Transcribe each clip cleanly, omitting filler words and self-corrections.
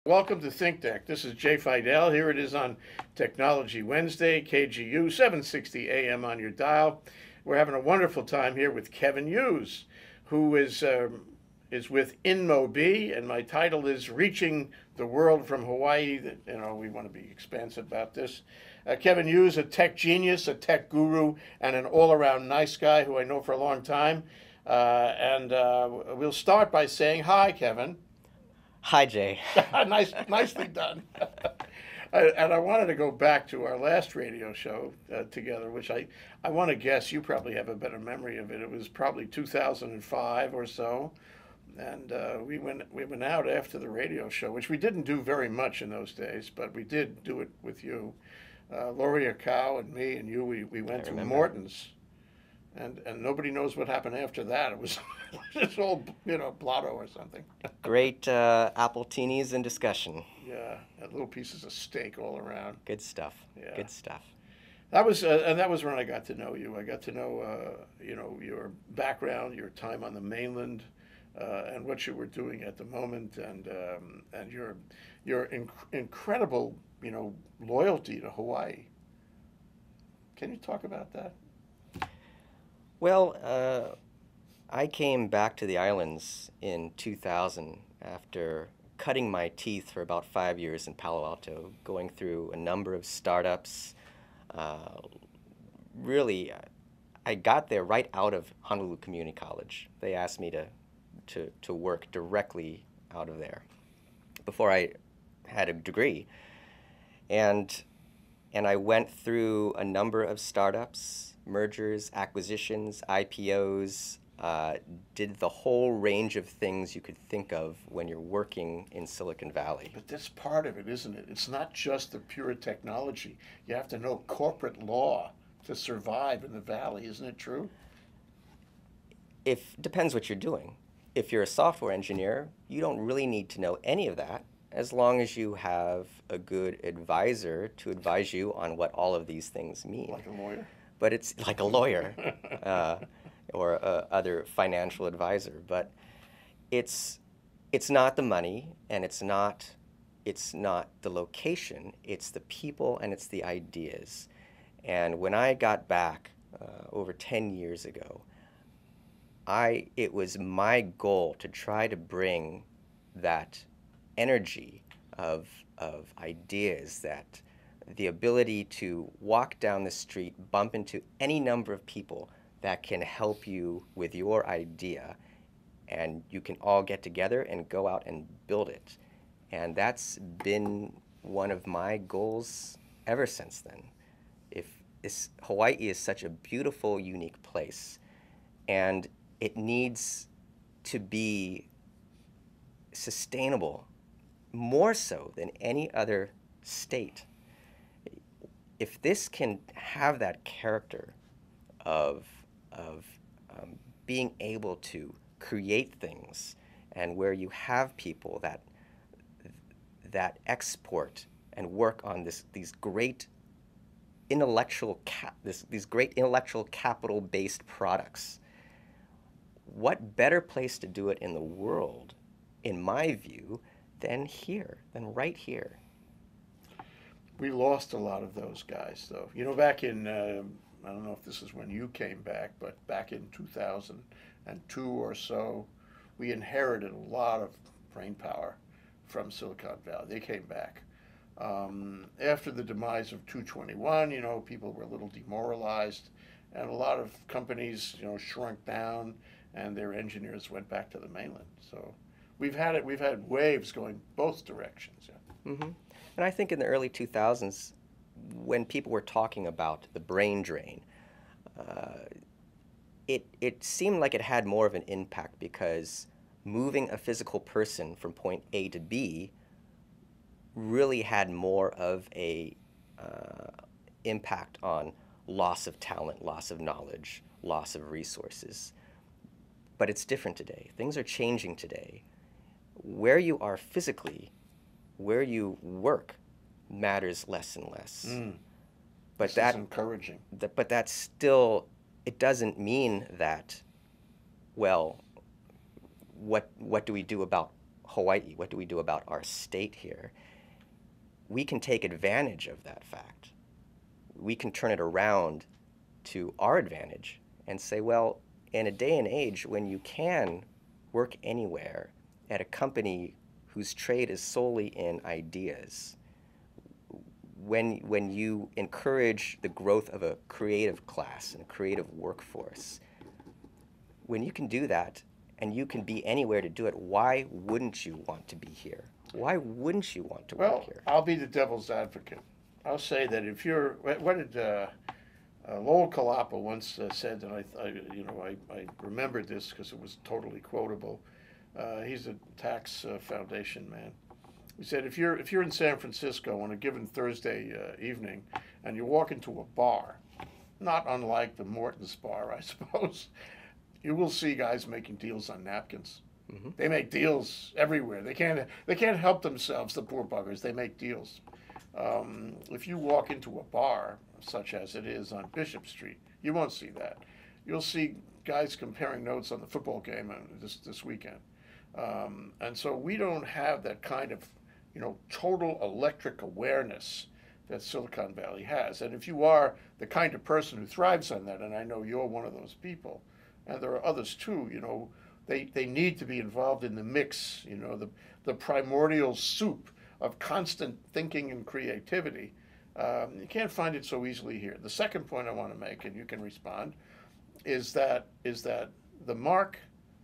Welcome to ThinkTech. This is Jay Fidell. Here it is on Technology Wednesday, KGU, 760 AM on your dial. We're having a wonderful time here with Kevin Hughes, who is with Inmobi, and my title is Reaching the World from Hawaii. We want to be expansive about this. Kevin Hughes, a tech genius, a tech guru, and an all-around nice guy who I know for a long time. We'll start by saying hi, Kevin. Hi, Jay. Nicely done. And I wanted to go back to our last radio show together, which I want to guess you probably have a better memory of it. It was probably 2005 or so, and we went out after the radio show, which we didn't do very much in those days, but we did do it with you, Laurie Cow and me and you. We went to Morton's. And nobody knows what happened after that. It was just all, blotto or something. Great appletinis and discussion. Yeah, and little pieces of steak all around. Good stuff. Yeah. Good stuff. That was when I got to know you. I got to know, your background, your time on the mainland, and what you were doing at the moment, and your incredible, loyalty to Hawaii. Can you talk about that? Well, I came back to the islands in 2000 after cutting my teeth for about 5 years in Palo Alto, going through a number of startups. Really, I got there right out of Honolulu Community College. They asked me to work directly out of there before I had a degree. And I went through a number of startups, mergers, acquisitions, IPOs, did the whole range of things you could think of when you're working in Silicon Valley. But that's part of it, isn't it? It's not just the pure technology. You have to know corporate law to survive in the Valley, isn't it true? Depends what you're doing. If you're a software engineer, you don't really need to know any of that, as long as you have a good advisor to advise you on what all of these things mean. Like a lawyer? But it's like a lawyer or other financial advisor. But it's not the money, and it's not the location. It's the people, and it's the ideas. And when I got back over 10 years ago, it was my goal to try to bring that energy of ideas, that the ability to walk down the street, bump into any number of people that can help you with your idea, and you can all get together and go out and build it. And that's been one of my goals ever since then. Hawaii is such a beautiful, unique place, and it needs to be sustainable more so than any other state. If this can have that character of being able to create things, and where you have people that export and work on these great intellectual capital-based products, what better place to do it in the world, in my view, than right here? We lost a lot of those guys, though. Back in, I don't know if this is when you came back, but back in 2002 or so, we inherited a lot of brain power from Silicon Valley. They came back. After the demise of 221, people were a little demoralized, and a lot of companies, shrunk down, and their engineers went back to the mainland. So we've had waves going both directions. Yeah. Mm-hmm. And I think in the early 2000s, when people were talking about the brain drain, it seemed like it had more of an impact, because moving a physical person from point A to B really had more of a impact on loss of talent, loss of knowledge, loss of resources. But it's different today. Things are changing today. Where you are physically, where you work, matters less and less. But this is encouraging. But that's still, it doesn't mean that, well, what do we do about Hawaii? What do we do about our state here? We can take advantage of that fact. We can turn it around to our advantage and say, well, in a day and age when you can work anywhere at a company whose trade is solely in ideas, when you encourage the growth of a creative class and a creative workforce, when you can do that and you can be anywhere to do it, why wouldn't you want to be here? Why wouldn't you want to work here? I'll be the devil's advocate. I'll say that if you're, what did Lowell Kalapa once said, and I remembered this because it was totally quotable. He's a tax foundation man. He said, if you're in San Francisco on a given Thursday evening, and you walk into a bar, not unlike the Morton's bar, I suppose, you will see guys making deals on napkins. Mm-hmm. They make deals everywhere. They can't help themselves, the poor buggers. They make deals. If you walk into a bar, such as it is on Bishop Street, you won't see that. You'll see guys comparing notes on the football game this weekend. And so we don't have that kind of, total electric awareness that Silicon Valley has. And if you are the kind of person who thrives on that, and I know you're one of those people, and there are others too, they need to be involved in the mix, the primordial soup of constant thinking and creativity. You can't find it so easily here. The second point I want to make, and you can respond, is that the mark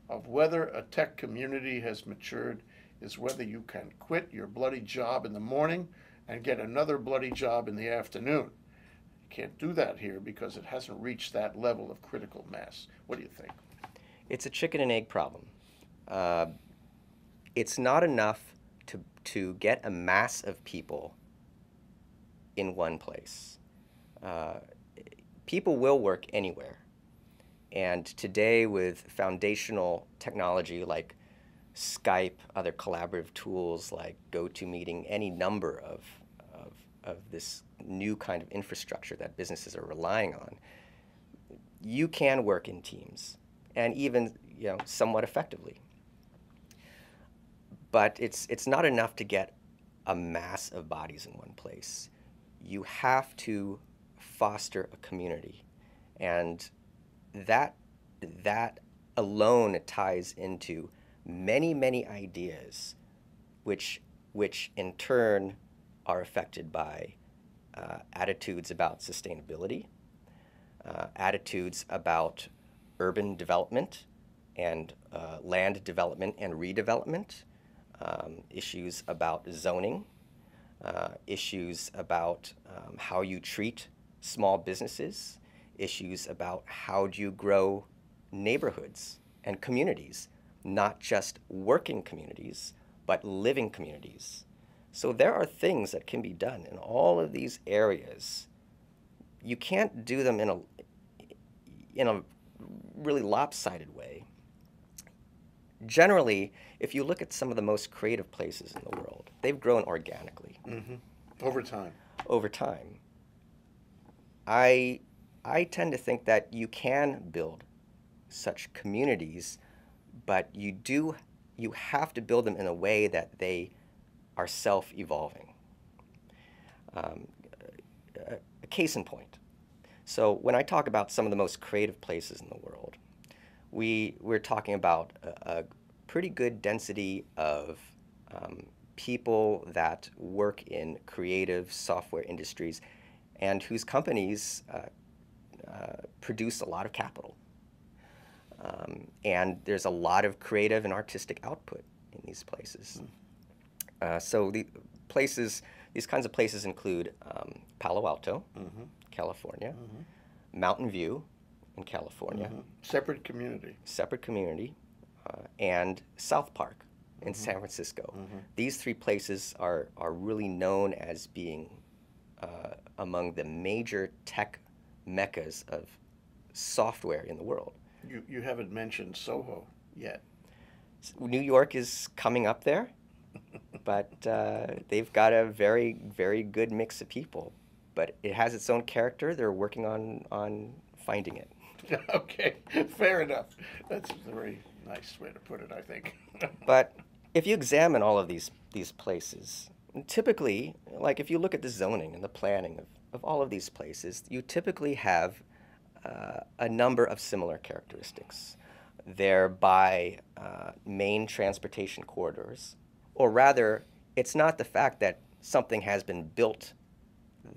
of whether a tech community has matured is whether you can quit your bloody job in the morning and get another bloody job in the afternoon. You can't do that here because it hasn't reached that level of critical mass. What do you think? It's a chicken and egg problem. It's not enough to get a mass of people in one place. People will work anywhere. And today with foundational technology like Skype, other collaborative tools like GoToMeeting, any number of this new kind of infrastructure that businesses are relying on, you can work in teams and even somewhat effectively. But it's not enough to get a mass of bodies in one place. You have to foster a community, and that alone ties into many ideas, which in turn are affected by attitudes about sustainability, attitudes about urban development and land development and redevelopment, issues about zoning, issues about how you treat small businesses, issues about how do you grow neighborhoods and communities, not just working communities, but living communities. So there are things that can be done in all of these areas. You can't do them in a really lopsided way. Generally, if you look at some of the most creative places in the world, they've grown organically. Mm-hmm. Over time. Over time. I tend to think that you can build such communities, but you have to build them in a way that they are self-evolving. A case in point. So when I talk about some of the most creative places in the world, we're talking about a pretty good density of people that work in creative software industries and whose companies produce a lot of capital. And there's a lot of creative and artistic output in these places. So these kinds of places include Palo Alto, mm-hmm. California, mm-hmm. Mountain View in California. Mm-hmm. Separate community, and South Park in mm-hmm. San Francisco. Mm-hmm. These three places are really known as being among the major tech meccas of software in the world. You haven't mentioned Soho yet. New York is coming up there, but they've got a very, very good mix of people. But it has its own character. They're working on finding it. Okay, fair enough. That's a very nice way to put it, I think. But if you examine all of these places, typically, like if you look at the zoning and the planning of all of these places, you typically have a number of similar characteristics. They're by main transportation corridors, or rather, it's not the fact that something has been built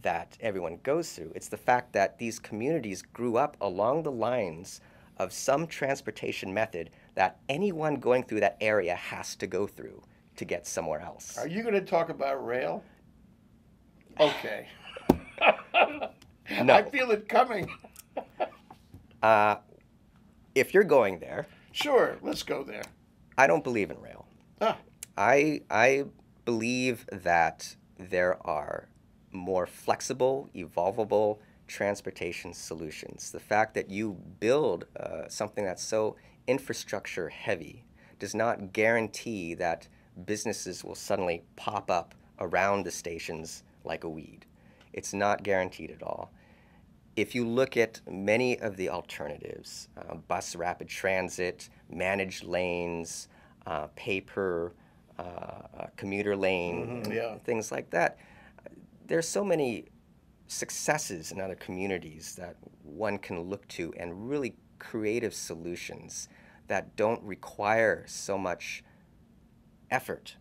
that everyone goes through. It's the fact that these communities grew up along the lines of some transportation method that anyone going through that area has to go through to get somewhere else. Are you going to talk about rail? Okay. No. I feel it coming. If you're going there, Sure, let's go there. I don't believe in rail. Ah, I believe that there are more flexible, evolvable transportation solutions. The fact that you build something that's so infrastructure heavy does not guarantee that businesses will suddenly pop up around the stations like a weed. It's not guaranteed at all. If you look at many of the alternatives, bus rapid transit, managed lanes, paper, commuter lane, yeah. things like that, there's so many successes in other communities that one can look to, and really creative solutions that don't require so much effort,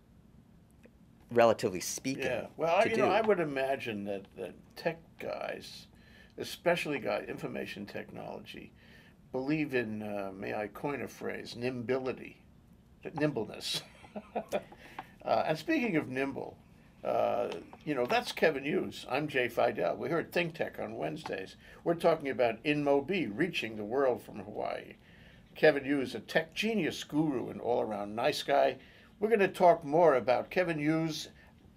relatively speaking, Yeah. Well, to you do. know, I would imagine that tech guys, especially guys, information technology, believe in, may I coin a phrase, nimbleness. And speaking of nimble, you know, that's Kevin Hughes. I'm Jay Fidell. We're here at ThinkTech on Wednesdays. We're talking about Inmobi, reaching the world from Hawaii. Kevin Hughes, a tech genius guru and all-around nice guy. We're going to talk more about Kevin Hughes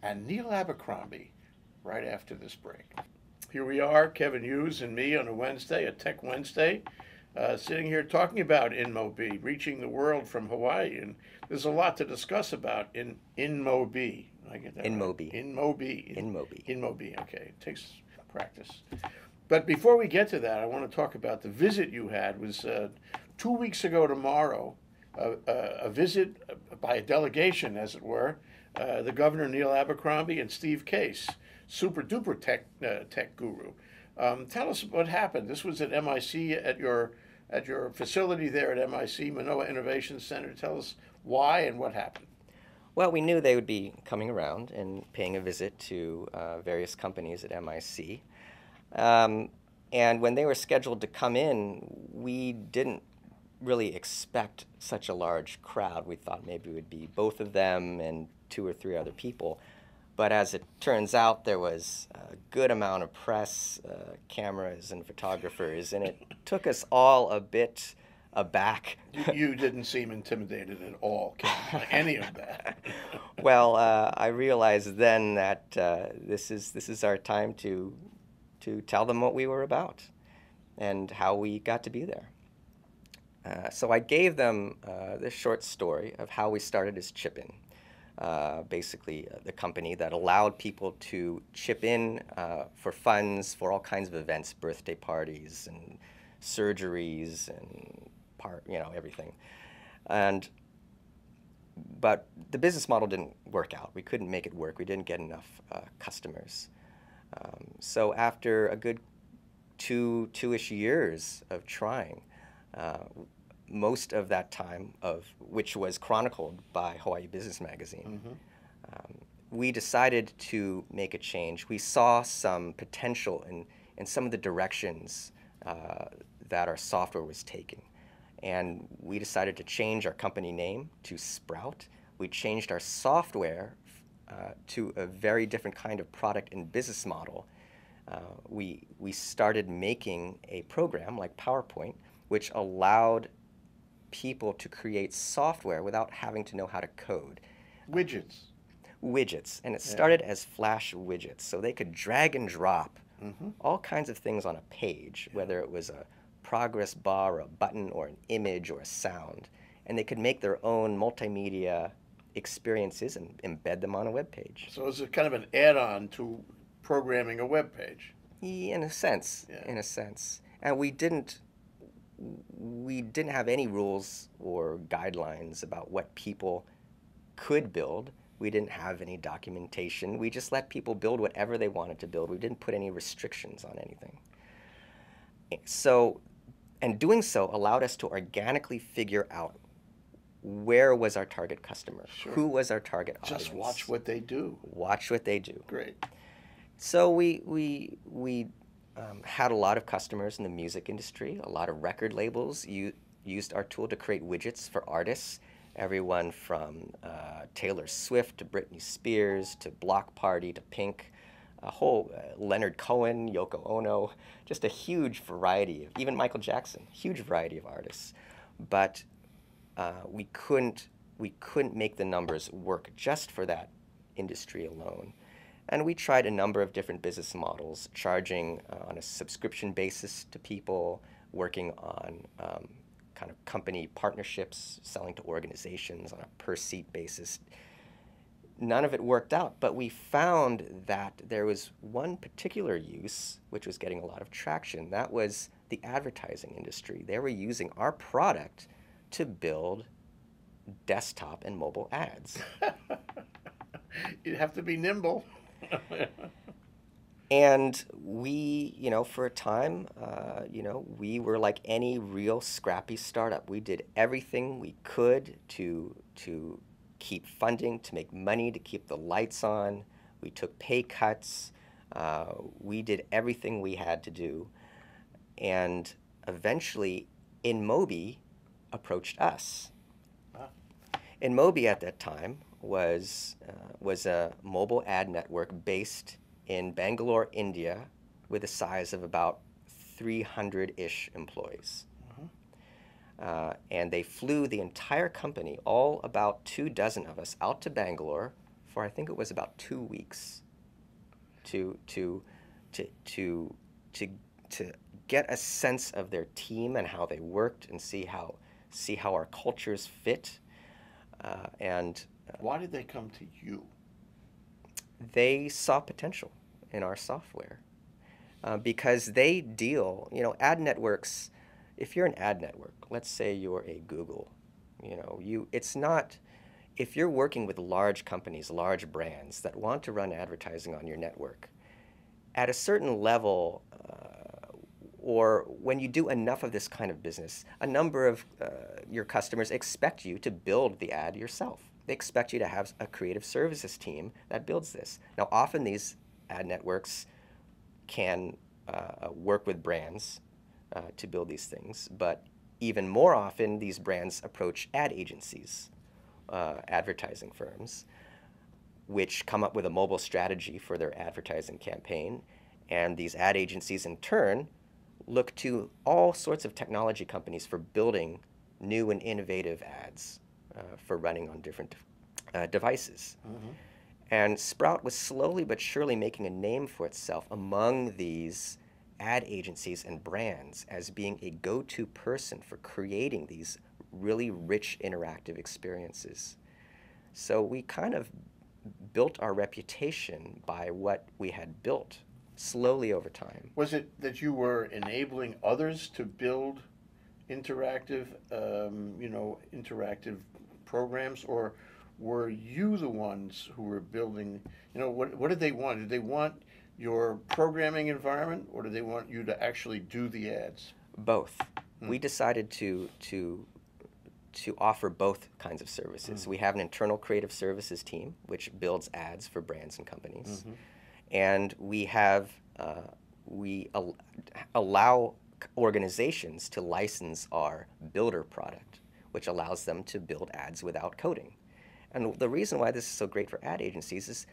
and Neil Abercrombie right after this break. Here we are, Kevin Hughes and me on a Wednesday, a Tech Wednesday, sitting here talking about Inmobi, reaching the world from Hawaii. And there's a lot to discuss about in Inmobi. I get that Inmobi. right? Inmobi. Inmobi. Inmobi, okay. It takes practice. But before we get to that, I want to talk about the visit you had. It was 2 weeks ago tomorrow, a visit by a delegation, as it were, the governor, Neil Abercrombie, and Steve Case, super duper tech guru. Tell us what happened. This was at MIC, at your facility there at MIC, Manoa Innovation Center. Tell us why and what happened. Well, we knew they would be coming around and paying a visit to various companies at MIC. And when they were scheduled to come in, we didn't really expect such a large crowd. We thought maybe it would be both of them and 2 or 3 other people. But as it turns out, there was a good amount of press, cameras, and photographers, and it took us all a bit aback. You didn't seem intimidated at all, Kevin, by any of that. Well, I realized then that this is our time to tell them what we were about and how we got to be there. So I gave them this short story of how we started as Chip-In, basically the company that allowed people to chip in for funds for all kinds of events, birthday parties and surgeries and everything. But the business model didn't work out. We couldn't make it work. We didn't get enough customers. So after a good two-ish years of trying, most of that time, of which was chronicled by Hawaii Business Magazine, we decided to make a change. We saw some potential in some of the directions that our software was taking. And we decided to change our company name to Sprout. We changed our software to a very different kind of product and business model. We started making a program like PowerPoint, which allowed people to create software without having to know how to code. Widgets. And it started as Flash widgets, so they could drag and drop all kinds of things on a page, whether it was a progress bar, a button, or an image, or a sound. And they could make their own multimedia experiences and embed them on a web page. So it's a kind of an add-on to programming a web page. In a sense, in a sense. And we didn't have any rules or guidelines about what people could build. We didn't have any documentation. We just let people build whatever they wanted to build. We didn't put any restrictions on anything. So, and doing so allowed us to organically figure out where was our target customer, Sure. who was our target audience. Just watch what they do. Watch what they do. Great. So we had a lot of customers in the music industry. A lot of record labels used our tool to create widgets for artists. Everyone from Taylor Swift to Britney Spears to Block Party to Pink, a whole Leonard Cohen, Yoko Ono, just a huge variety of, even Michael Jackson, huge variety of artists. But we couldn't make the numbers work just for that industry alone. And we tried a number of different business models, charging on a subscription basis to people, working on kind of company partnerships, selling to organizations on a per-seat basis. None of it worked out, but we found that there was one particular use which was getting a lot of traction. That was the advertising industry. They were using our product to build desktop and mobile ads. You have to be nimble. And we, for a time, we were like any real scrappy startup. We did everything we could to keep funding, to make money, to keep the lights on. We took pay cuts. We did everything we had to do. And eventually, Inmobi approached us. Ah. Inmobi at that time was a mobile ad network based in Bangalore, India, with a size of about 300-ish employees. And they flew the entire company, all about 24 of us, out to Bangalore for, I think it was about 2 weeks, to get a sense of their team and how they worked, and see how our cultures fit. And why did they come to you? They saw potential in our software because they deal, ad networks. If you're an ad network, let's say you're a Google, it's not, if you're working with large companies, large brands that want to run advertising on your network, at a certain level, or when you do enough of this kind of business, a number of your customers expect you to build the ad yourself. They expect you to have a creative services team that builds this. Now, often these ad networks can work with brands to build these things, but even more often, these brands approach ad agencies, advertising firms, which come up with a mobile strategy for their advertising campaign. And these ad agencies, in turn, look to all sorts of technology companies for building new and innovative ads for running on different devices. Mm-hmm. And Sprout was slowly but surely making a name for itself among these ad agencies and brands as being a go-to person for creating these really rich interactive experiences. So we kind of built our reputation by what we had built slowly over time. Was it that you were enabling others to build interactive, interactive programs, or were you the ones who were building? What did they want? Did they want your programming environment, or did they want you to actually do the ads? Both. We decided to offer both kinds of services. We have an internal creative services team which builds ads for brands and companies, and we allow organizations to license our builder product, which allows them to build ads without coding. And the reason why this is so great for ad agencies is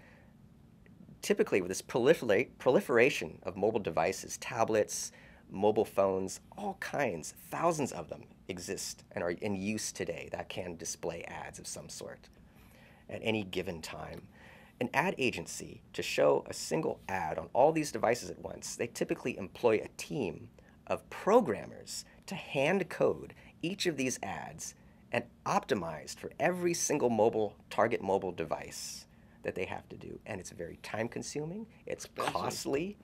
typically with this proliferation of mobile devices, tablets, mobile phones, all kinds, thousands of them exist and are in use today that can display ads of some sort at any given time. An ad agency, to show a single ad on all these devices at once, they typically employ a team of programmers to hand code each of these ads and optimized for every single target mobile device that they have to do. And it's very time consuming, it's costly,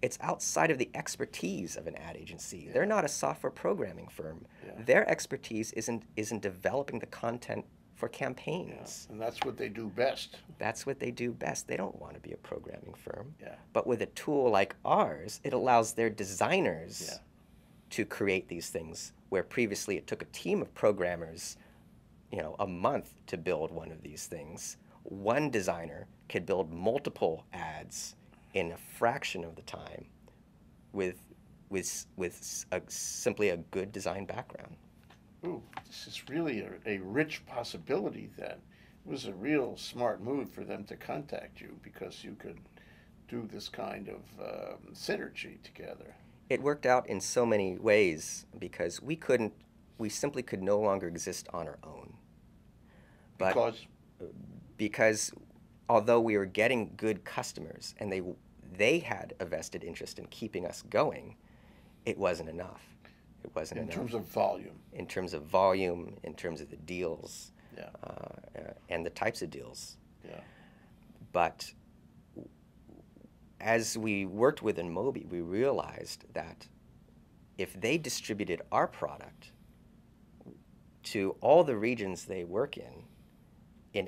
it's outside of the expertise of an ad agency. They're not a software programming firm. Their expertise isn't developing the content for Yeah. campaigns. And that's what they do best. That's what they do best. They don't want to be a programming firm. Yeah. But with a tool like ours, it allows their designers Yeah. to create these things where previously it took a team of programmers, a month to build one of these things. One designer could build multiple ads in a fraction of the time with simply a good design background. Ooh, this is really a rich possibility then. It was a real smart move for them to contact you because you could do this kind of synergy together. It worked out in so many ways because we simply could no longer exist on our own. But because although we were getting good customers and they had a vested interest in keeping us going, it wasn't enough. It wasn't enough. In terms of volume. In terms of volume, in terms of the deals, Yeah. and the types of deals. Yeah. But as we worked with Inmobi, we realized that if they distributed our product to all the regions they work in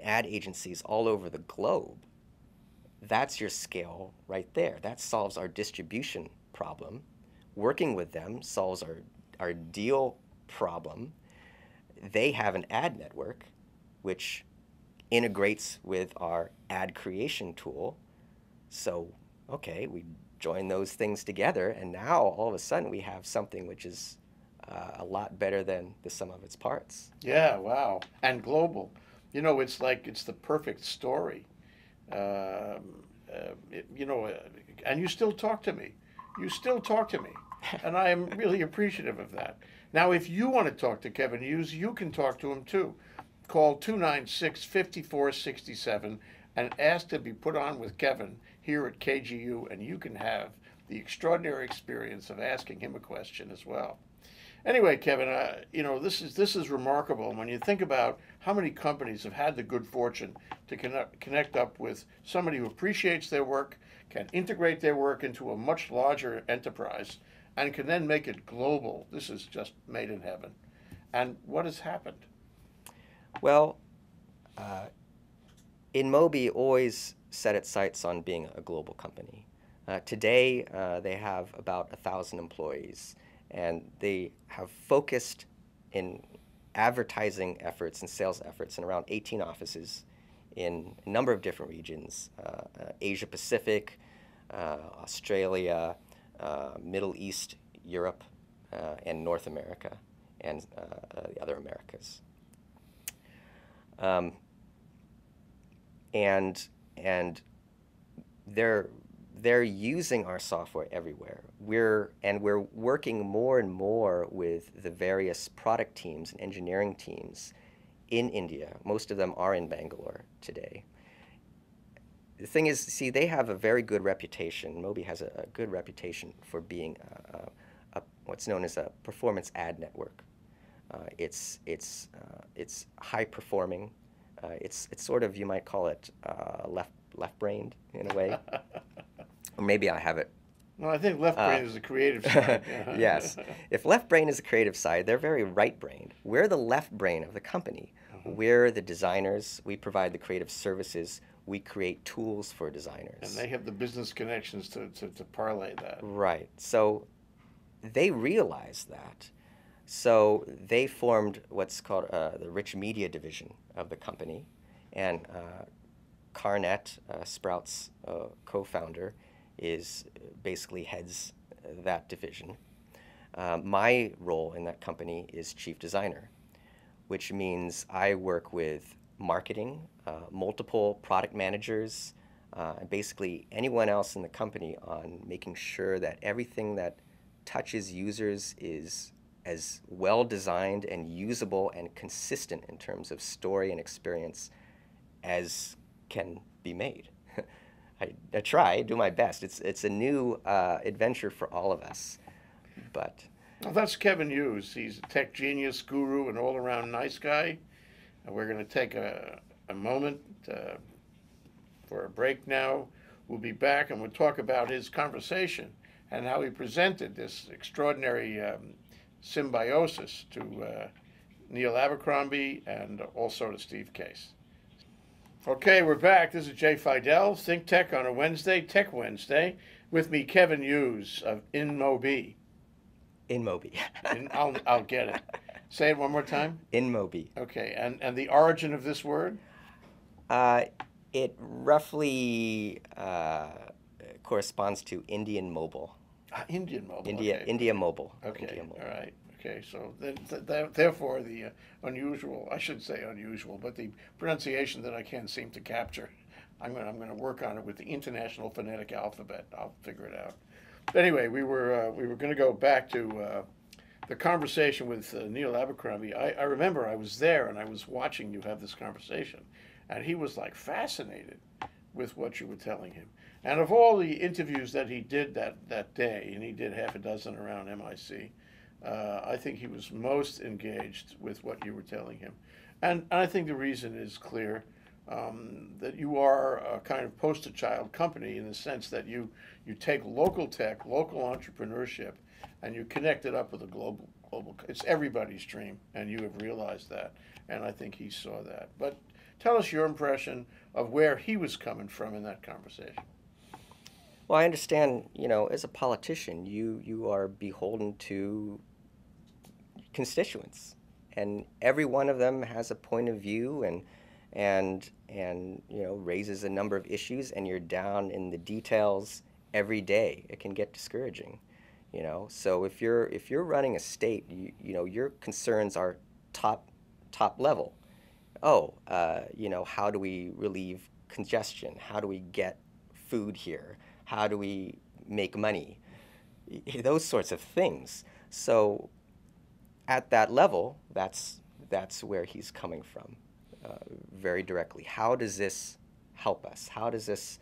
ad agencies all over the globe, that's your scale right there. That solves our distribution problem. Working with them solves our deal problem. They have an ad network which integrates with our ad creation tool. So, okay, we join those things together, and now all of a sudden we have something which is a lot better than the sum of its parts. Yeah, wow. And global. It's like it's the perfect story. And you still talk to me. You still talk to me. And I am really appreciative of that. Now, if you want to talk to Kevin Hughes, you can talk to him too. Call 296-5467 and ask to be put on with Kevin here at KGU, and you can have the extraordinary experience of asking him a question as well. Anyway, Kevin, this is remarkable. When you think about how many companies have had the good fortune to connect up with somebody who appreciates their work, can integrate their work into a much larger enterprise, and can then make it global. This is just made in heaven. And what has happened? Well, Inmobi always set its sights on being a global company. Today, they have about 1,000 employees, and they have focused in advertising efforts and sales efforts in around 18 offices in a number of different regions, Asia Pacific, Australia, Middle East, Europe, and North America, and the other Americas. And they're using our software everywhere. We're working more and more with the various product teams and engineering teams in India. Most of them are in Bangalore today. The thing is, see, they have a very good reputation. Mobi has a good reputation for being what's known as a performance ad network. It's high performing. It's sort of, you might call it left-brained in a way. Or maybe I have it. No, I think left brain is the creative side. Yes. If left brain is the creative side, they're very right-brained. We're the left brain of the company. We're the designers. We provide the creative services. We create tools for designers. And they have the business connections to parlay that. Right. So they realized that. So they formed what's called the Rich Media division of the company. And Carnett, Sprout's co-founder, basically heads that division. My role in that company is chief designer, which means I work with marketing, multiple product managers, and basically anyone else in the company on making sure that everything that touches users is as well designed and usable and consistent in terms of story and experience as can be made. I try, do my best. It's a new adventure for all of us, but. Well, that's Kevin Hughes. He's a tech genius, guru, and all-around nice guy. And we're going to take a moment for a break now. We'll be back and we'll talk about his conversation and how he presented this extraordinary symbiosis to Neil Abercrombie, and also to Steve Case. Okay, we're back. This is Jay Fidell, ThinkTech on a Wednesday, Tech Wednesday. With me, Kevin Hughes of Inmobi. Inmobi. I'll get it. Say it one more time. Inmobi. Okay, and the origin of this word? It roughly corresponds to Indian Mobile. Indian Mobile. India Mobile. Okay. India Mobile. All right. Okay. So therefore, the unusual—I should say unusual, but the pronunciation that I can't seem to capture. I'm gonna work on it with the International Phonetic Alphabet. I'll figure it out. But anyway, we were going to go back to the conversation with Neil Abercrombie. I remember I was there and I was watching you have this conversation, and he was like fascinated with what you were telling him. And of all the interviews that he did that day, and he did half a dozen around MIC, I think he was most engaged with what you were telling him. And I think the reason is clear, that you are a kind of poster child company in the sense that you take local tech, local entrepreneurship, and you connect it up with a global. It's everybody's dream, and you have realized that. And I think he saw that. But tell us your impression of where he was coming from in that conversation. Well, I understand, as a politician, you are beholden to constituents, and every one of them has a point of view and raises a number of issues, and you're down in the details every day. It can get discouraging, So if you're running a state, your concerns are top level. How do we relieve congestion? How do we get food here? How do we make money? Those sorts of things. So at that level, that's where he's coming from, very directly. How does this help us? How does this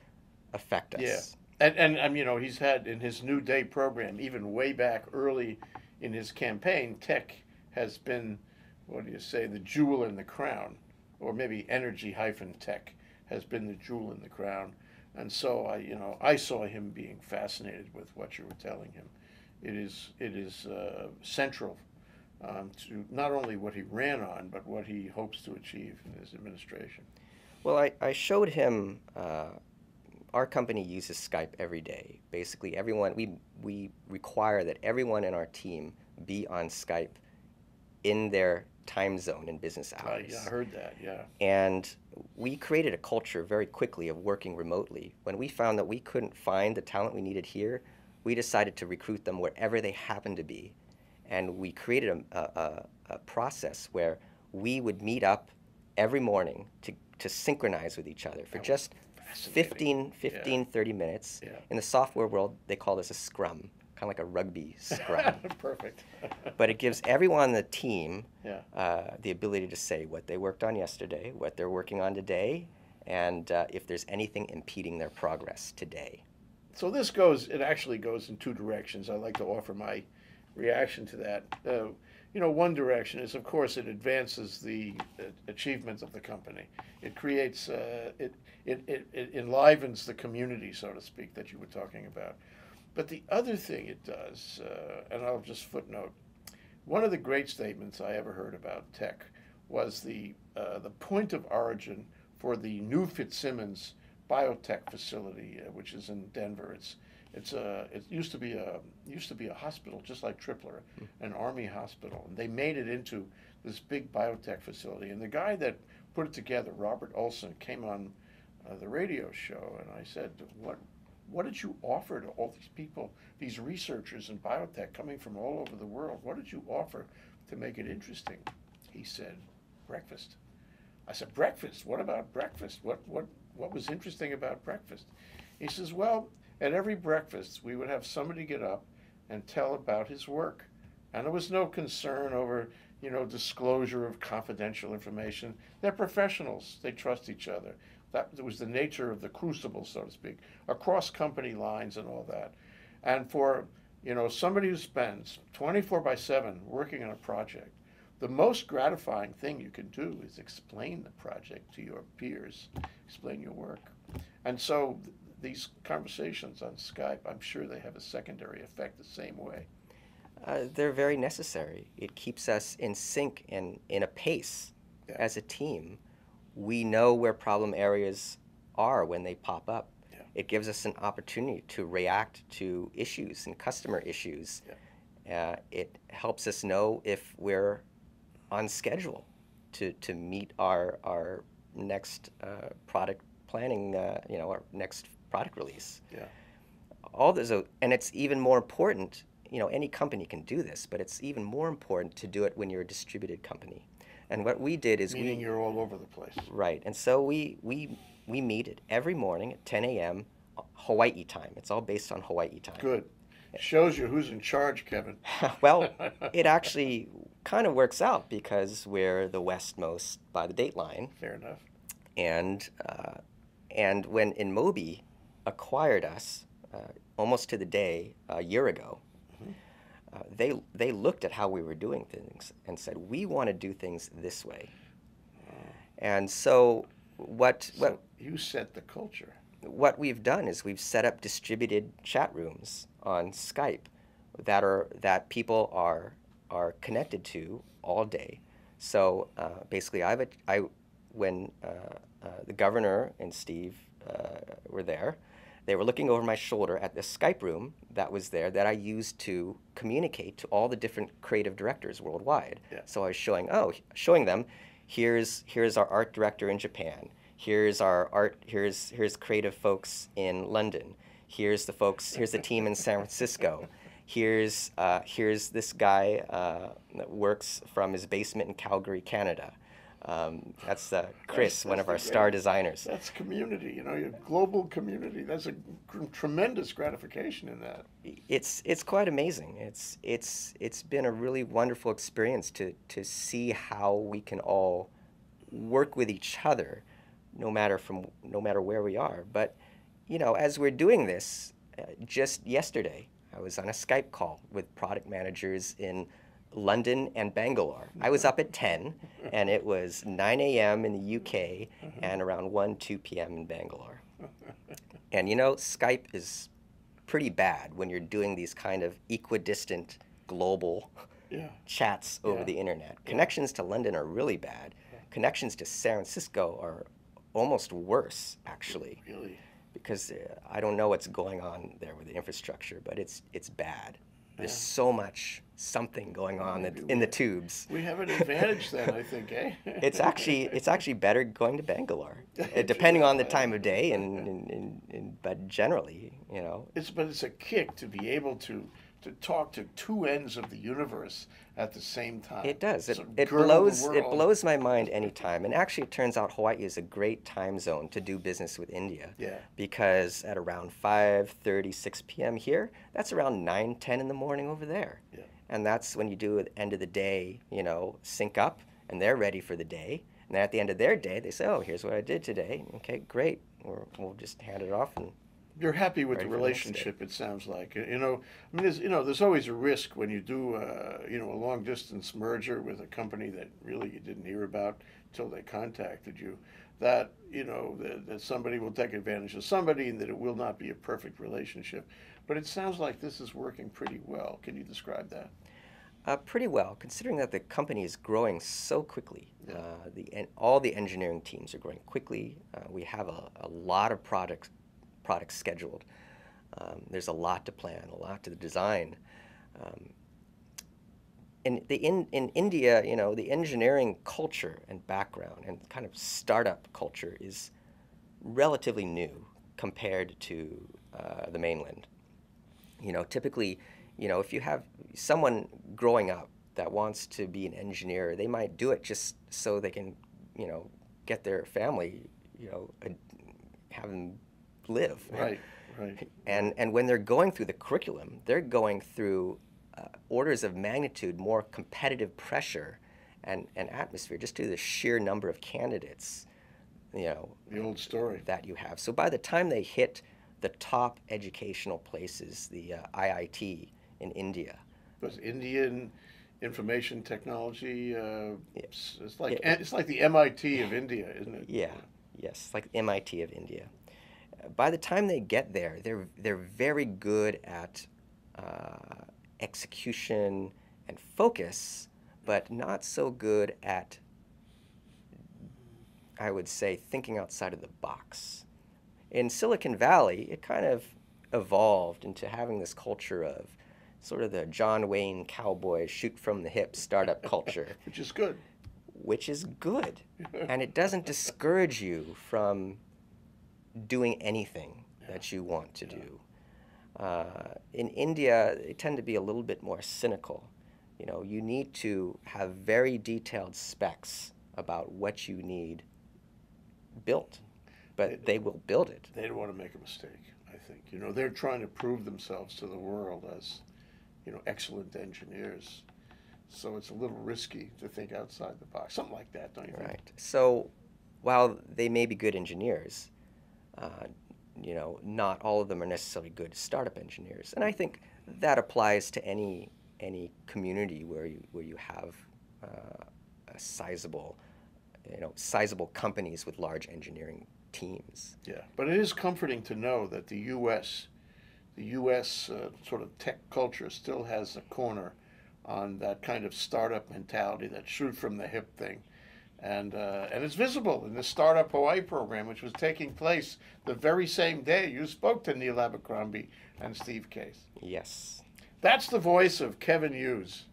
affect us? Yeah. And he's had in his New Day program, even way back early in his campaign, tech has been, what do you say, the jewel in the crown, or maybe energy-tech has been the jewel in the crown. And so I saw him being fascinated with what you were telling him. It is central to not only what he ran on, but what he hopes to achieve in his administration. Well, I showed him. Our company uses Skype every day. Basically, everyone we require that everyone in our team be on Skype in their time zone in business hours. Yeah, I heard that. Yeah. And we created a culture very quickly of working remotely. When we found that we couldn't find the talent we needed here, we decided to recruit them wherever they happened to be. And we created a process where we would meet up every morning to synchronize with each other for just 15, 30 minutes. Yeah. In the software world, they call this a scrum, kind of like a rugby scrum. Perfect. But it gives everyone on the team Yeah. the ability to say what they worked on yesterday, what they're working on today, and if there's anything impeding their progress today. So it actually goes in two directions. I'd like to offer my reaction to that. One direction is, of course, it advances the achievements of the company. It creates, it enlivens the community, so to speak, that you were talking about. But the other thing it does, and I'll just footnote, one of the great statements I ever heard about tech was the point of origin for the new Fitzsimmons biotech facility, which is in Denver. It used to be a hospital, just like Tripler, an Army hospital, and they made it into this big biotech facility. And the guy that put it together, Robert Olson, came on the radio show, and I said, "What did you offer to all these people, these researchers in biotech coming from all over the world? What did you offer to make it interesting?" He said, "Breakfast." I said, "Breakfast? What about breakfast? What was interesting about breakfast?" He says, "Well, at every breakfast, we would have somebody get up and tell about his work. And there was no concern over, disclosure of confidential information. They're professionals. They trust each other. That was the nature of the crucible, so to speak, across company lines and all that. And for, somebody who spends 24/7 working on a project, the most gratifying thing you can do is explain the project to your peers, explain your work." And so these conversations on Skype, I'm sure they have a secondary effect the same way. They're very necessary. It keeps us in sync and in a pace Yeah. as a team. We know where problem areas are when they pop up. Yeah. It gives us an opportunity to react to issues and customer issues. Yeah. It helps us know if we're on schedule to meet our next product planning, our next product release. Yeah. All those, and it's even more important. Any company can do this, but it's even more important to do it when you're a distributed company. And what we did is Meaning you're all over the place. Right, and so we meet it every morning at 10 a.m. Hawaii time. It's all based on Hawaii time. Good. Shows you who's in charge, Kevin. Well, it actually kind of works out because we're the westmost by the date line. Fair enough. And when Inmobi acquired us, almost to the day a year ago, they looked at how we were doing things and said, we want to do things this way. And so what you set the culture. What we've done is we've set up distributed chat rooms on Skype that people are connected to all day. So basically, when the governor and Steve were there, they were looking over my shoulder at the Skype room that was there that I used to communicate to all the different creative directors worldwide. Yeah. So I was showing them, here's our art director in Japan. Here's creative folks in London. Here's the team in San Francisco. Here's this guy that works from his basement in Calgary, Canada. That's Chris, one of our star designers. That's community, your global community. That's a tremendous gratification in that. It's quite amazing. It's been a really wonderful experience to see how we can all work with each other, no matter where we are. But as we're doing this, just yesterday, I was on a Skype call with product managers in London and Bangalore. I was up at 10, and it was 9 a.m. in the UK and around 2 p.m. in Bangalore. And Skype is pretty bad when you're doing these kind of equidistant global chats over the internet. Connections to London are really bad. Connections to San Francisco are almost worse, actually. Really? Because I don't know what's going on there with the infrastructure, but it's bad. There's so much something going on in the tubes. We have an advantage then, I think, eh? It's actually better going to Bangalore, depending on the time of day, but generally, It's a kick to be able to talk to two ends of the universe at the same time. It does. So It blows my mind anytime. And actually, it turns out Hawaii is a great time zone to do business with India. Yeah. Because at around 5:30, 6 p.m. here, that's around 9, 10 in the morning over there. Yeah. And that's when you do at the end of the day, sync up, and they're ready for the day. And then at the end of their day, they say, oh, here's what I did today. Okay, great. We'll just hand it off and you're happy with the relationship, it sounds like. There's always a risk when you do, a long distance merger with a company that really you didn't hear about until they contacted you, that somebody will take advantage of somebody and that it will not be a perfect relationship. But it sounds like this is working pretty well. Can you describe that? Pretty well, considering that the company is growing so quickly. All the engineering teams are growing quickly. We have a lot of products scheduled. There's a lot to plan, a lot to the design. In India, the engineering culture and background and kind of startup culture is relatively new compared to the mainland. Typically, if you have someone growing up that wants to be an engineer, they might do it just so they can, get their family, have them live. Right. And when they're going through the curriculum, they're going through orders of magnitude more competitive pressure and atmosphere just due to the sheer number of candidates, the old story that you have. So by the time they hit the top educational places, the IIT in India. Because Indian information technology, it's like the MIT of India, isn't it? Yeah. Yes, like the MIT of India. By the time they get there, they're very good at execution and focus, but not so good at, I would say, thinking outside of the box. In Silicon Valley, it kind of evolved into having this culture of sort of the John Wayne cowboy shoot from the hip startup culture. Which is good. Which is good. And it doesn't discourage you from doing anything that you want to do. In India, they tend to be a little bit more cynical. You know, you need to have very detailed specs about what you need built, but they will build it. They don't want to make a mistake, I think. You know, they're trying to prove themselves to the world as, you know, excellent engineers. So it's a little risky to think outside the box. Something like that, don't you think? Right. So while they may be good engineers, you know, not all of them are necessarily good startup engineers. And I think that applies to any community where you have a sizable, you know, sizable companies with large engineering teams. Yeah, but it is comforting to know that the U.S. Sort of tech culture still has a corner on that kind of startup mentality, that shoot from the hip thing. And it's visible in the Startup Hawaii program, which was taking place the very same day you spoke to Neil Abercrombie and Steve Case. Yes. That's the voice of Kevin Hughes,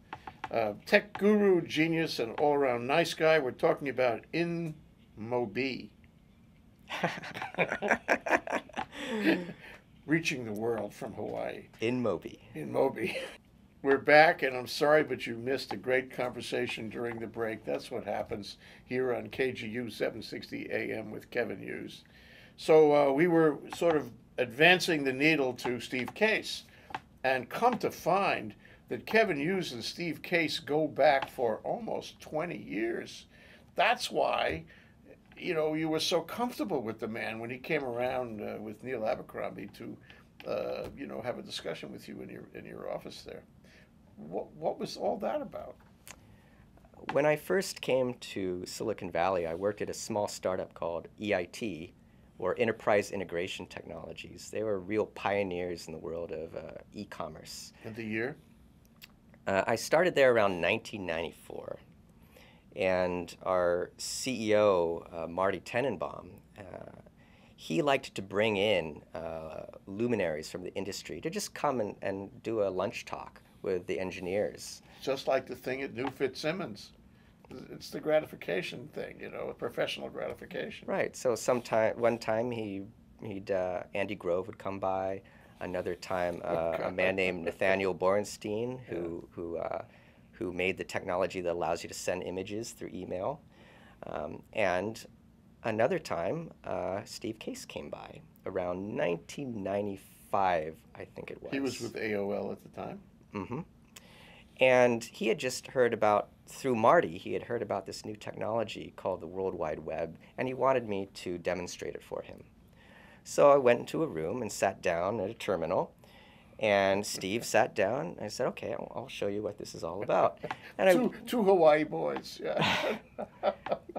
tech guru, genius, and all-around nice guy. We're talking about Inmobi. Reaching the world from Hawaii. Inmobi. Inmobi. We're back, and I'm sorry, but you missed a great conversation during the break. That's what happens here on KGU 760 AM with Kevin Hughes. So we were sort of advancing the needle to Steve Case, and come to find that Kevin Hughes and Steve Case go back for almost 20 years. That's why, you know, you were so comfortable with the man when he came around with Neil Abercrombie to, you know, have a discussion with you in your office there. What was all that about? When I first came to Silicon Valley, I worked at a small startup called EIT, or Enterprise Integration Technologies. They were real pioneers in the world of e-commerce. And the year? I started there around 1994. And our CEO, Marty Tenenbaum, he liked to bring in luminaries from the industry to just come and do a lunch talk with the engineers. Just like the thing at New Fitzsimmons. It's the gratification thing, you know, professional gratification. Right. So one time Andy Grove would come by. Another time, a man named Nathaniel Borenstein, who made the technology that allows you to send images through email. And another time, Steve Case came by around 1995, I think it was. He was with AOL at the time? Mm-hmm. And he had just heard about, through Marty, he had heard about this new technology called the World Wide Web, and he wanted me to demonstrate it for him. So I went into a room and sat down at a terminal, and Steve sat down, and I said, okay, I'll show you what this is all about. And two Hawaii boys, yeah.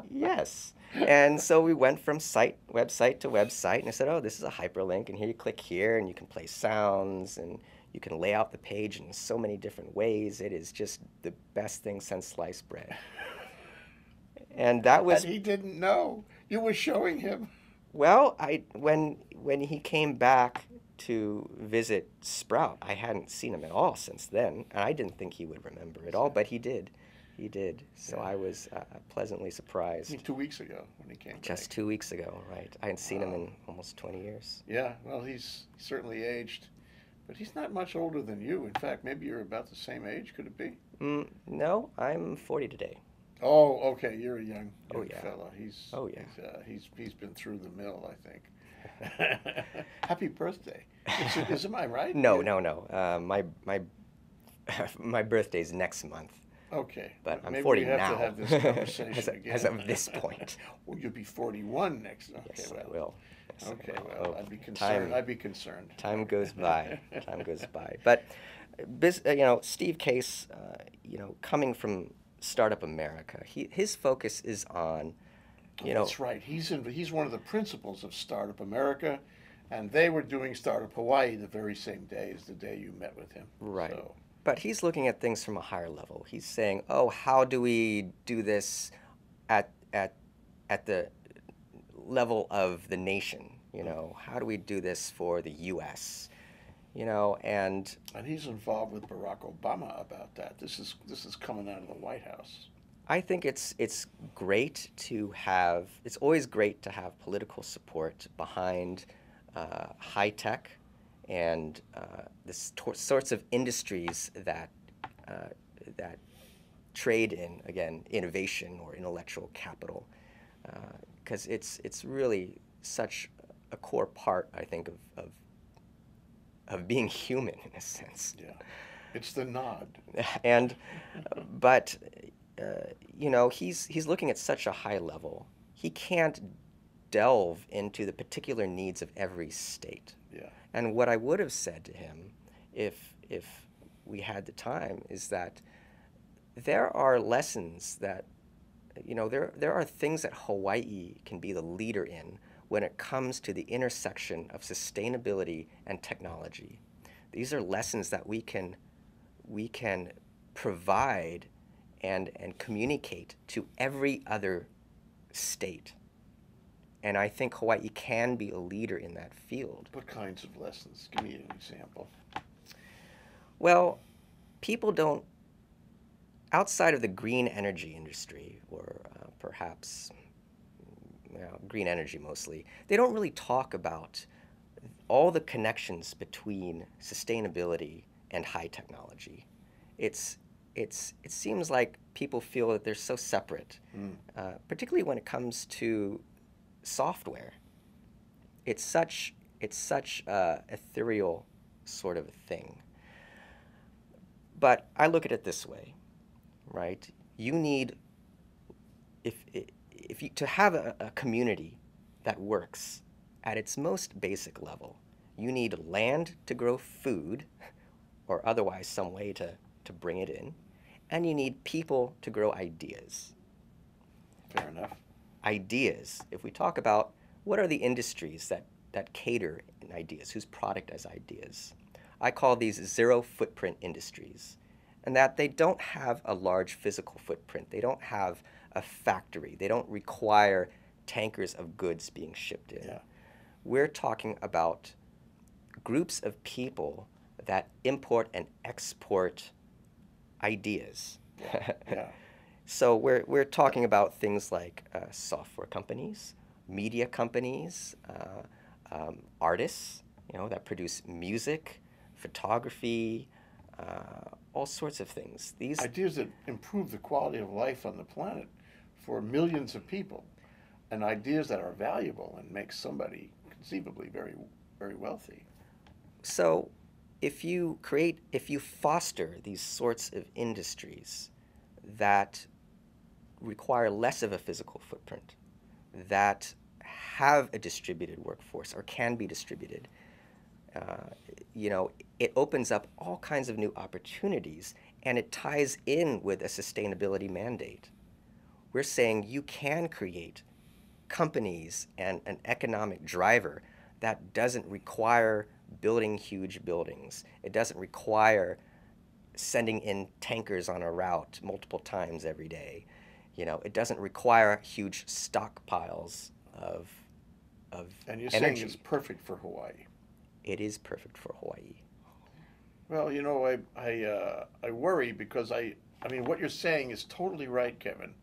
Yes. And so we went from website to website, and I said, oh, this is a hyperlink, and here you click here, and you can play sounds, and you can lay out the page in so many different ways. It is just the best thing since sliced bread. And that was... And he didn't know. You were showing him. Well, when he came back to visit Sprout, I hadn't seen him at all since then, and I didn't think he would remember it all, but he did. He did. So I was pleasantly surprised. I mean, 2 weeks ago when he came Just back. 2 weeks ago, right. I hadn't seen him in almost 20 years. Yeah, well, he's certainly aged. But he's not much older than you. In fact, maybe you're about the same age. Could it be? No, I'm 40 today. Oh, okay. You're a young fella. He's been through the mill, I think. Happy birthday. Am I right? No. My birthday's next month. Okay. But I'm maybe 40 we have now. to have this conversation again. As of this point. Well, you'll be 41 next. Okay, Yes, well. I will. Yes, Okay, I will. well, I'd be concerned. I'd be concerned. Time goes by. Time goes by. But, you know, Steve Case, you know, coming from Startup America, his focus is on, you know. That's right. He's one of the principals of Startup America, and they were doing Startup Hawaii the very same day as the day you met with him. Right. So. But he's looking at things from a higher level. He's saying, oh, how do we do this at, at, at the level of the nation? You know, how do we do this for the U.S.? You know, and he's involved with Barack Obama about that. This is coming out of the White House. I think it's great to have. It's always great to have political support behind high tech and sorts of industries uh, that trade in, again, innovation or intellectual capital, because it's really such a core part, I think, of being human in a sense. Yeah, it's the nod. And but you know, he's looking at such a high level. He can't delve into the particular needs of every state. Yeah. And what I would have said to him, if we had the time, is that there are lessons that, you know, there are things that Hawaii can be the leader in when it comes to the intersection of sustainability and technology. These are lessons that we can provide and communicate to every other state. And I think Hawaii can be a leader in that field. What kinds of lessons? Give me an example. Well, people don't, outside of the green energy industry, or perhaps green energy mostly, they don't really talk about all the connections between sustainability and high technology. It seems like people feel that they're so separate, particularly when it comes to software. It's such a ethereal sort of a thing. But I look at it this way, right? You need, if you, to have a community that works at its most basic level, you need land to grow food, or otherwise some way to bring it in, and you need people to grow ideas. Fair enough. Ideas. If we talk about what are the industries that cater in ideas, whose product as ideas, I call these zero footprint industries, and that they don't have a large physical footprint. They don't have a factory. They don't require tankers of goods being shipped in. Yeah. We're talking about groups of people that import and export ideas. Yeah. So we're talking about things like software companies, media companies, artists, you know, that produce music, photography, all sorts of things. These Ideas that improve the quality of life on the planet for millions of people, and ideas that are valuable and make somebody conceivably very, very wealthy. So if you foster these sorts of industries that require less of a physical footprint, that have a distributed workforce or can be distributed, you know, it opens up all kinds of new opportunities, and it ties in with a sustainability mandate. We're saying you can create companies and an economic driver that doesn't require building huge buildings. It doesn't require sending in tankers on a route multiple times every day. You know, it doesn't require huge stockpiles of And you're energy. saying it's perfect for Hawaii. It is perfect for Hawaii. Well, you know, I worry because I mean, what you're saying is totally right, Kevin,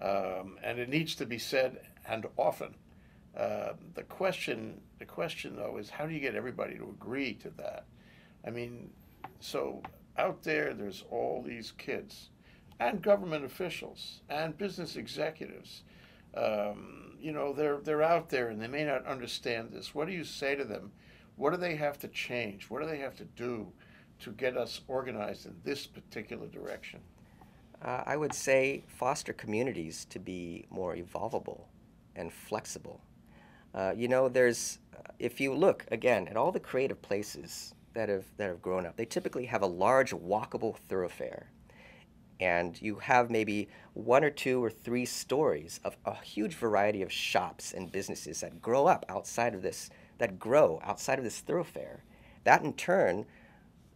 and it needs to be said and often. The question though is how do you get everybody to agree to that? I mean, so out there's all these kids, and government officials and business executives. You know, they're out there and they may not understand this. What do you say to them? What do they have to change? What do they have to do to get us organized in this particular direction? I would say foster communities to be more evolvable and flexible. You know, if you look again at all the creative places that have grown up, they typically have a large walkable thoroughfare, and you have maybe one or two or three stories of a huge variety of shops and businesses that grow outside of this thoroughfare. That in turn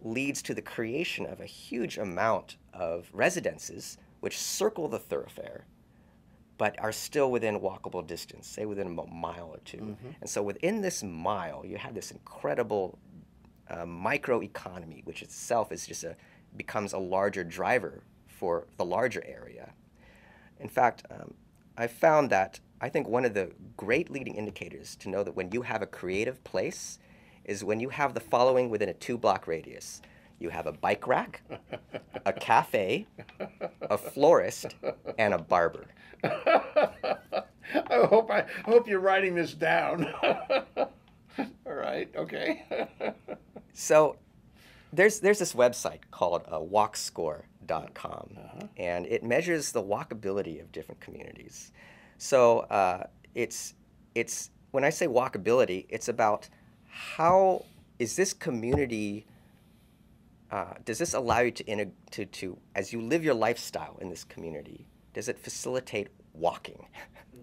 leads to the creation of a huge amount of residences which circle the thoroughfare, but are still within walkable distance, say within a mile or two. Mm-hmm. And so within this mile, you have this incredible microeconomy, which itself is just becomes a larger driver for the larger area. In fact, I found that I think one of the great leading indicators to know that when you have a creative place is when you have the following within a 2-block radius. You have a bike rack, a cafe, a florist, and a barber. I hope you're writing this down. All right, okay. So there's this website called walkscore.com, and it measures the walkability of different communities. So it's when I say walkability, it's about how is this community, does this allow you to as you live your lifestyle in this community, does it facilitate walking,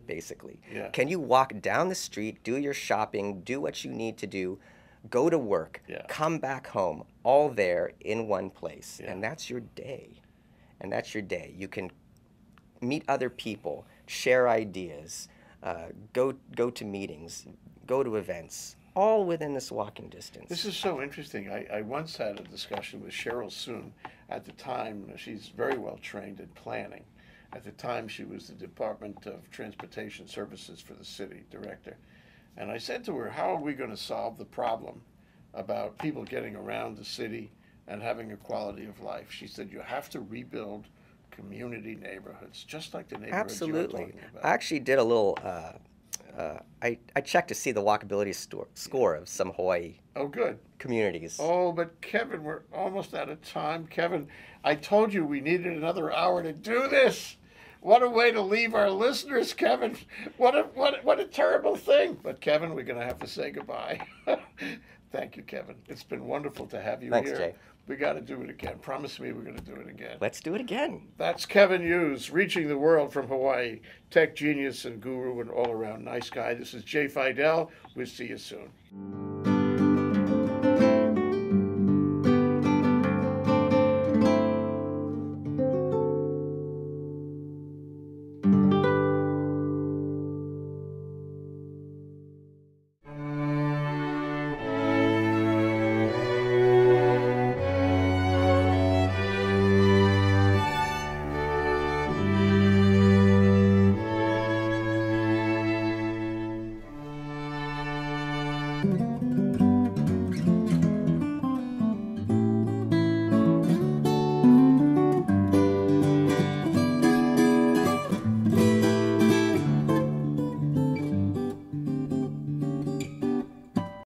basically? Yeah. Can you walk down the street, do your shopping, do what you need to do, go to work, Yeah. come back home, all there in one place? Yeah. And that's your day. And that's your day. You can meet other people, share ideas, go to meetings, go to events, all within this walking distance. This is so interesting. I once had a discussion with Cheryl Soon. At the time, she's very well trained in planning. At the time, she was the Department of Transportation Services for the city director. And I said to her, how are we going to solve the problem about people getting around the city and having a quality of life? She said, you have to rebuild community neighborhoods, just like the neighborhoods Absolutely. you're talking about. I actually did a little, I checked to see the walkability score of some Hawaii Oh, good. communities. Oh, but Kevin, we're almost out of time. Kevin, I told you we needed another hour to do this. What a way to leave our listeners, Kevin. What a terrible thing. But Kevin, we're going to have to say goodbye. Thank you, Kevin. It's been wonderful to have you Thanks, here. Jay. We got to do it again. Promise me we're going to do it again. Let's do it again. That's Kevin Hughes, reaching the world from Hawaii. Tech genius and guru and all-around nice guy. This is Jay Fidell. We'll see you soon.